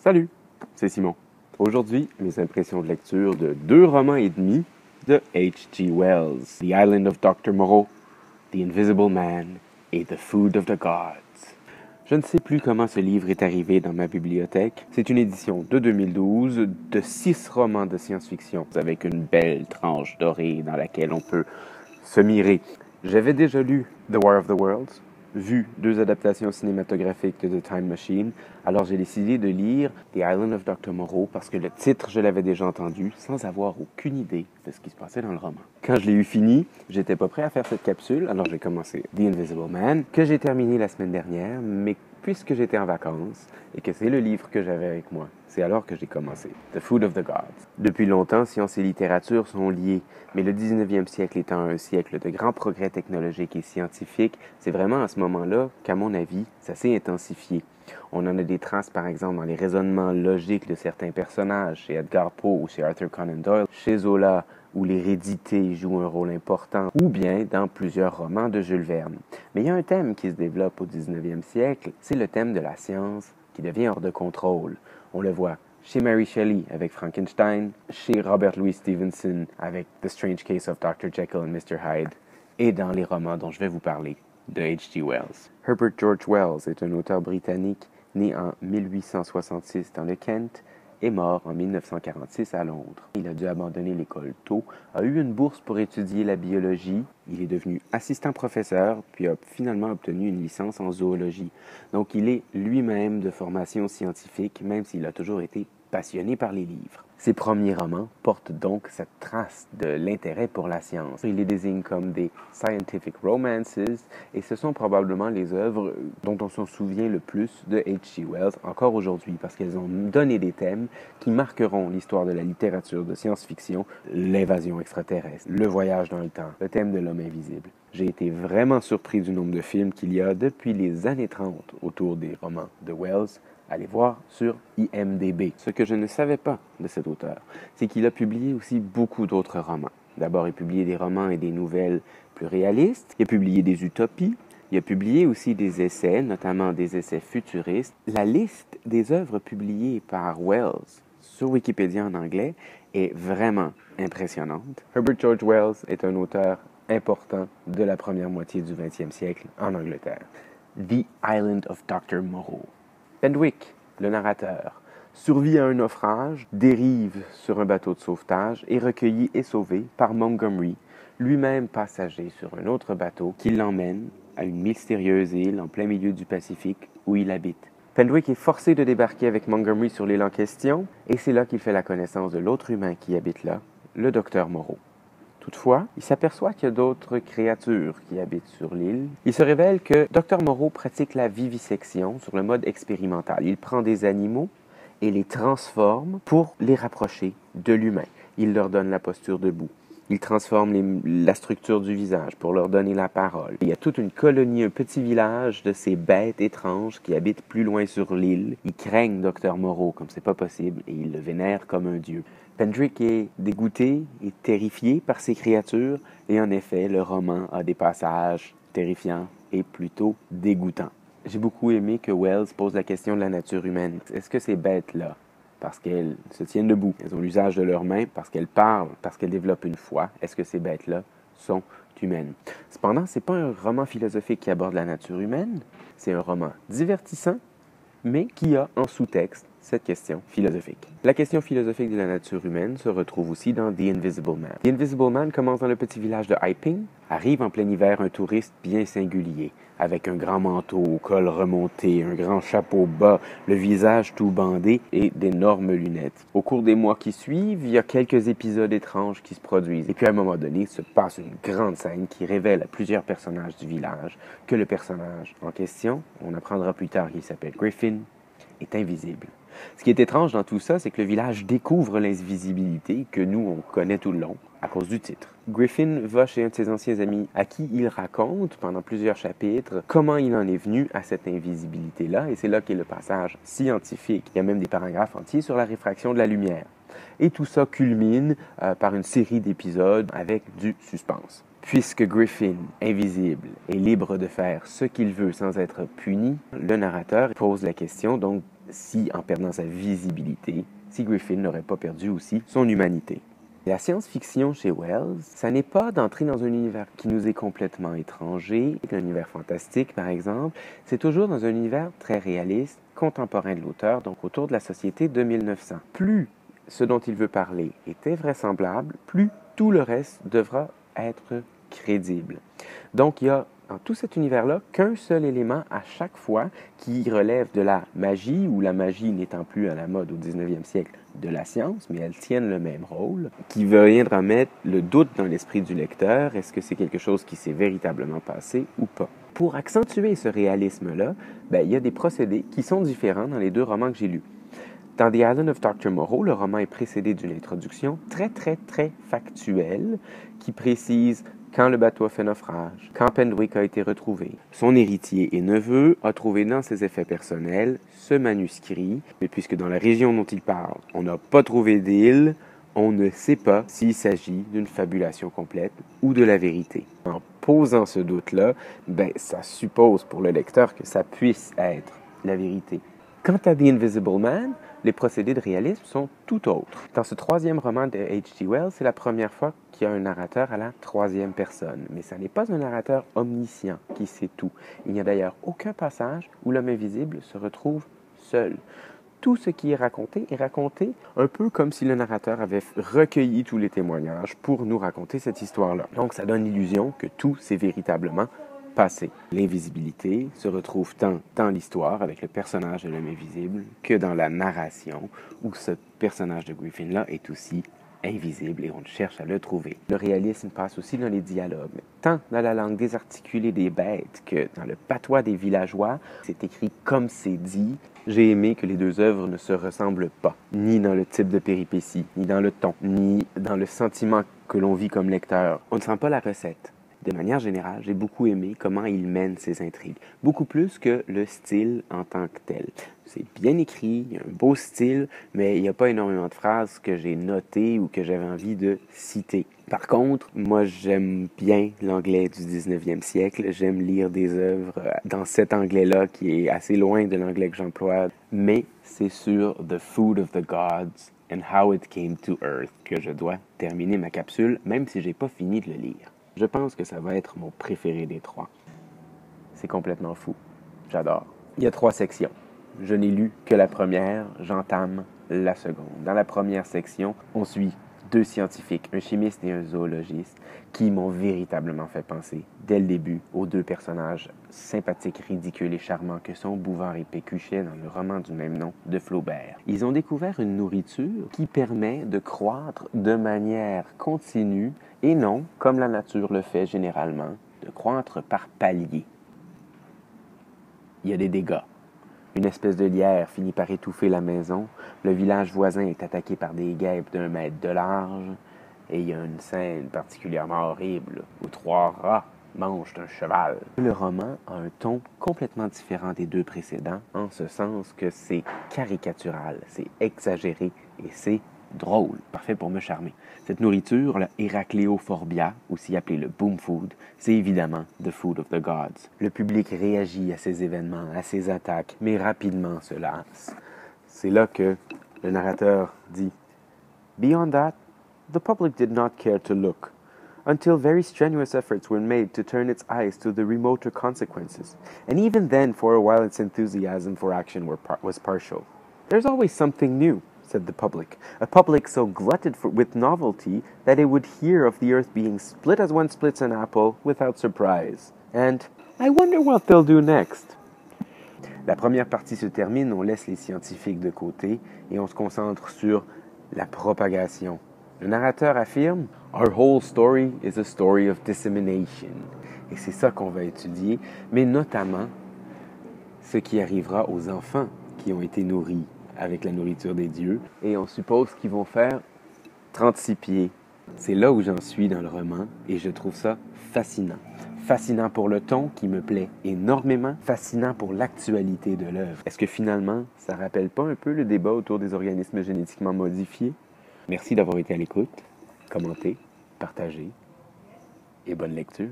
Salut, c'est Simon. Aujourd'hui, mes impressions de lecture de 2 romans et demi de H.G. Wells. The Island of Dr. Moreau, The Invisible Man et The Food of the Gods. Je ne sais plus comment ce livre est arrivé dans ma bibliothèque. C'est une édition de 2012 de 6 romans de science-fiction avec une belle tranche dorée dans laquelle on peut se mirer. J'avais déjà lu The War of the Worlds, vu 2 adaptations cinématographiques de The Time Machine, alors j'ai décidé de lire The Island of Dr. Moreau parce que le titre, je l'avais déjà entendu sans avoir aucune idée de ce qui se passait dans le roman. Quand je l'ai eu fini, j'étais pas prêt à faire cette capsule, alors j'ai commencé The Invisible Man, que j'ai terminé la semaine dernière, mais puisque j'étais en vacances et que c'est le livre que j'avais avec moi, c'est alors que j'ai commencé. The Food of the Gods. Depuis longtemps, science et littérature sont liées, mais le 19e siècle étant un siècle de grands progrès technologiques et scientifiques, c'est vraiment à ce moment-là qu'à mon avis, ça s'est intensifié. On en a des traces, par exemple, dans les raisonnements logiques de certains personnages, chez Edgar Poe ou chez Arthur Conan Doyle, chez Zola, où l'hérédité joue un rôle important, ou bien dans plusieurs romans de Jules Verne. Mais il y a un thème qui se développe au 19e siècle, c'est le thème de la science qui devient hors de contrôle. On le voit chez Mary Shelley avec Frankenstein, chez Robert Louis Stevenson avec The Strange Case of Dr. Jekyll and Mr. Hyde, et dans les romans dont je vais vous parler de H.G. Wells. Herbert George Wells est un auteur britannique né en 1866 dans le Kent et mort en 1946 à Londres. Il a dû abandonner l'école tôt, a eu une bourse pour étudier la biologie, il est devenu assistant professeur, puis a finalement obtenu une licence en zoologie. Donc il est lui-même de formation scientifique, même s'il a toujours été passionné par les livres. Ses premiers romans portent donc cette trace de l'intérêt pour la science. Il les désigne comme des scientific romances et ce sont probablement les œuvres dont on s'en souvient le plus de H.G. Wells encore aujourd'hui parce qu'elles ont donné des thèmes qui marqueront l'histoire de la littérature de science-fiction, l'invasion extraterrestre, le voyage dans le temps, le thème de l'homme invisible. J'ai été vraiment surpris du nombre de films qu'il y a depuis les années 30 autour des romans de Wells. Allez voir sur IMDb. Ce que je ne savais pas de cet auteur, c'est qu'il a publié aussi beaucoup d'autres romans. D'abord, il a publié des romans et des nouvelles plus réalistes. Il a publié des utopies. Il a publié aussi des essais, notamment des essais futuristes. La liste des œuvres publiées par Wells sur Wikipédia en anglais est vraiment impressionnante. Herbert George Wells est un auteur important de la première moitié du 20e siècle en Angleterre. The Island of Dr. Moreau. Fenwick, le narrateur, survit à un naufrage, dérive sur un bateau de sauvetage, est recueilli et sauvé par Montgomery, lui-même passager sur un autre bateau qui l'emmène à une mystérieuse île en plein milieu du Pacifique où il habite. Fenwick est forcé de débarquer avec Montgomery sur l'île en question et c'est là qu'il fait la connaissance de l'autre humain qui habite là, le docteur Moreau. Toutefois, il s'aperçoit qu'il y a d'autres créatures qui habitent sur l'île. Il se révèle que Dr. Moreau pratique la vivisection sur le mode expérimental. Il prend des animaux et les transforme pour les rapprocher de l'humain. Il leur donne la posture debout. Il transforme la structure du visage pour leur donner la parole. Il y a toute une colonie, un petit village de ces bêtes étranges qui habitent plus loin sur l'île. Ils craignent Dr. Moreau comme c'est pas possible et ils le vénèrent comme un dieu. Fenwick est dégoûté et terrifié par ces créatures et en effet, le roman a des passages terrifiants et plutôt dégoûtants. J'ai beaucoup aimé que Wells pose la question de la nature humaine. Est-ce que ces bêtes-là, parce qu'elles se tiennent debout, elles ont l'usage de leurs mains, parce qu'elles parlent, parce qu'elles développent une foi, est-ce que ces bêtes-là sont humaines? Cependant, ce n'est pas un roman philosophique qui aborde la nature humaine, c'est un roman divertissant, mais qui a en sous-texte cette question philosophique. La question philosophique de la nature humaine se retrouve aussi dans The Invisible Man. The Invisible Man commence dans le petit village de Iping. Arrive en plein hiver un touriste bien singulier, avec un grand manteau au col remonté, un grand chapeau bas, le visage tout bandé et d'énormes lunettes. Au cours des mois qui suivent, il y a quelques épisodes étranges qui se produisent. Et puis à un moment donné, se passe une grande scène qui révèle à plusieurs personnages du village que le personnage en question, on apprendra plus tard qu'il s'appelle Griffin, est invisible. Ce qui est étrange dans tout ça, c'est que le village découvre l'invisibilité que nous, on connaît tout le long à cause du titre. Griffin va chez un de ses anciens amis à qui il raconte pendant plusieurs chapitres comment il en est venu à cette invisibilité-là et c'est là qu'est le passage scientifique. Il y a même des paragraphes entiers sur la réfraction de la lumière. Et tout ça culmine par une série d'épisodes avec du suspense. Puisque Griffin, invisible, est libre de faire ce qu'il veut sans être puni, le narrateur pose la question donc si, en perdant sa visibilité, si Griffin n'aurait pas perdu aussi son humanité. La science-fiction chez Wells, ça n'est pas d'entrer dans un univers qui nous est complètement étranger, l'univers fantastique par exemple, c'est toujours dans un univers très réaliste, contemporain de l'auteur, donc autour de la société de 1900. Plus ce dont il veut parler est invraisemblable, plus tout le reste devra être crédible. Donc il y a dans tout cet univers-là qu'un seul élément à chaque fois qui relève de la magie, ou la magie n'étant plus à la mode au 19e siècle de la science, mais elles tiennent le même rôle, qui viendra mettre le doute dans l'esprit du lecteur, est-ce que c'est quelque chose qui s'est véritablement passé ou pas. Pour accentuer ce réalisme-là, il y a des procédés qui sont différents dans les deux romans que j'ai lus. Dans The Island of Dr. Moreau, le roman est précédé d'une introduction très factuelle qui précise quand le bateau a fait naufrage, quand Pendwick a été retrouvé. Son héritier et neveu a trouvé dans ses effets personnels ce manuscrit, mais puisque dans la région dont il parle, on n'a pas trouvé d'île, on ne sait pas s'il s'agit d'une fabulation complète ou de la vérité. En posant ce doute-là, ça suppose pour le lecteur que ça puisse être la vérité. Quant à The Invisible Man, les procédés de réalisme sont tout autres. Dans ce troisième roman de H.G. Wells, c'est la première fois qu'il y a un narrateur à la troisième personne. Mais ce n'est pas un narrateur omniscient qui sait tout. Il n'y a d'ailleurs aucun passage où l'homme invisible se retrouve seul. Tout ce qui est raconté un peu comme si le narrateur avait recueilli tous les témoignages pour nous raconter cette histoire-là. Donc ça donne l'illusion que tout s'est véritablement passé. L'invisibilité se retrouve tant dans l'histoire avec le personnage de l'homme invisible que dans la narration où ce personnage de Griffin-là est aussi invisible et on cherche à le trouver. Le réalisme passe aussi dans les dialogues, tant dans la langue désarticulée des bêtes que dans le patois des villageois. C'est écrit comme c'est dit. J'ai aimé que les deux œuvres ne se ressemblent pas, ni dans le type de péripéties, ni dans le ton, ni dans le sentiment que l'on vit comme lecteur. On ne sent pas la recette. De manière générale, j'ai beaucoup aimé comment il mène ses intrigues, beaucoup plus que le style en tant que tel. C'est bien écrit, il y a un beau style, mais il n'y a pas énormément de phrases que j'ai notées ou que j'avais envie de citer. Par contre, moi j'aime bien l'anglais du 19e siècle, j'aime lire des œuvres dans cet anglais-là qui est assez loin de l'anglais que j'emploie, mais c'est sur The Food of the Gods and How It Came to Earth que je dois terminer ma capsule, même si j'ai pas fini de le lire. Je pense que ça va être mon préféré des trois. C'est complètement fou. J'adore. Il y a 3 sections. Je n'ai lu que la première, j'entame la seconde. Dans la première section, on suit 2 scientifiques, un chimiste et un zoologiste, qui m'ont véritablement fait penser, dès le début, aux 2 personnages sympathiques, ridicules et charmants que sont Bouvard et Pécuchet dans le roman du même nom de Flaubert. Ils ont découvert une nourriture qui permet de croître de manière continue et non, comme la nature le fait généralement, de croître par paliers. Il y a des dégâts. Une espèce de lierre finit par étouffer la maison. Le village voisin est attaqué par des guêpes d'1 mètre de large. Et il y a une scène particulièrement horrible où 3 rats mangent un cheval. Le roman a un ton complètement différent des 2 précédents, en ce sens que c'est caricatural, c'est exagéré et c'est drôle, parfait pour me charmer. Cette nourriture, le Heracléophobia, aussi appelé le boom food, c'est évidemment The Food of the Gods. Le public réagit à ces événements, à ces attaques, mais rapidement se lasse. C'est là que le narrateur dit « Beyond that, the public did not care to look, until very strenuous efforts were made to turn its eyes to the remoter consequences, and even then for a while its enthusiasm for action was partial. There's always something new, said the public, a public so glutted with novelty that it would hear of the earth being split as one splits an apple without surprise. And I wonder what they'll do next. » La première partie se termine, on laisse les scientifiques de côté et on se concentre sur la propagation. Le narrateur affirme « Our whole story is a story of dissemination ». Et c'est ça qu'on va étudier, mais notamment ce qui arrivera aux enfants qui ont été nourris avec la nourriture des dieux. Et on suppose qu'ils vont faire 36 pieds. C'est là où j'en suis dans le roman et je trouve ça fascinant. Fascinant pour le ton qui me plaît énormément, fascinant pour l'actualité de l'œuvre. Est-ce que finalement, ça rappelle pas un peu le débat autour des organismes génétiquement modifiés? Merci d'avoir été à l'écoute. Commentez, partagez et bonne lecture.